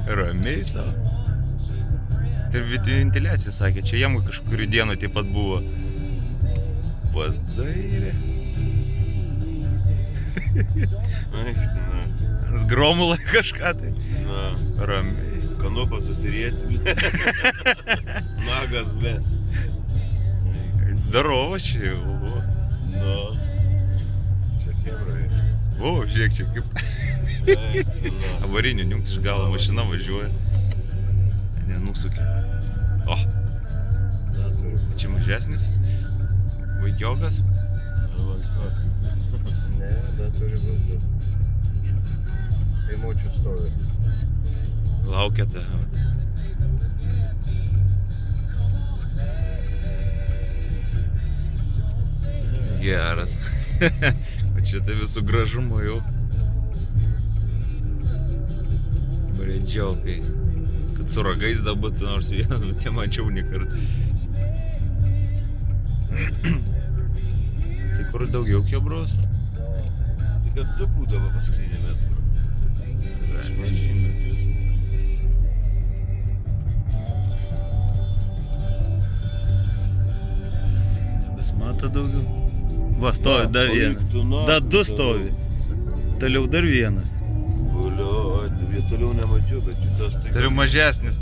Ramiai savo. Tai ventiliacija sakė, čia jam kažkurį dieną taip pat buvo. Pasdairė. Zgromulai kažką tai. Na, Ramiai. kanopą susirieti, ble. Nagas, ble. Zdarovas čia jau. O. Na. Čia kebrai. O, žiūrėk čia kaip avarinį jungt iš galo mašina važiuoja. Nenusukė. O, čia mažesnis. Vaikiokas. Ne, dar turi būti. Eimučių stovi. Laukia tave. Geras. O čia tai visų gražumo jau. Bredžiokai. Kad su ragais dar būtų nors vienas, bet jie mačiau nekart. Tai kur daugiau kebros? Tai kad du būdavo paskutinį metrą. Aš nežinau. Nebesmato daugiau. Va, stovi dar vienas. Na, Dar du stovi. Toliau dar vienas. Toliau nemačiau, bet šitas tai... Toliau mažesnis.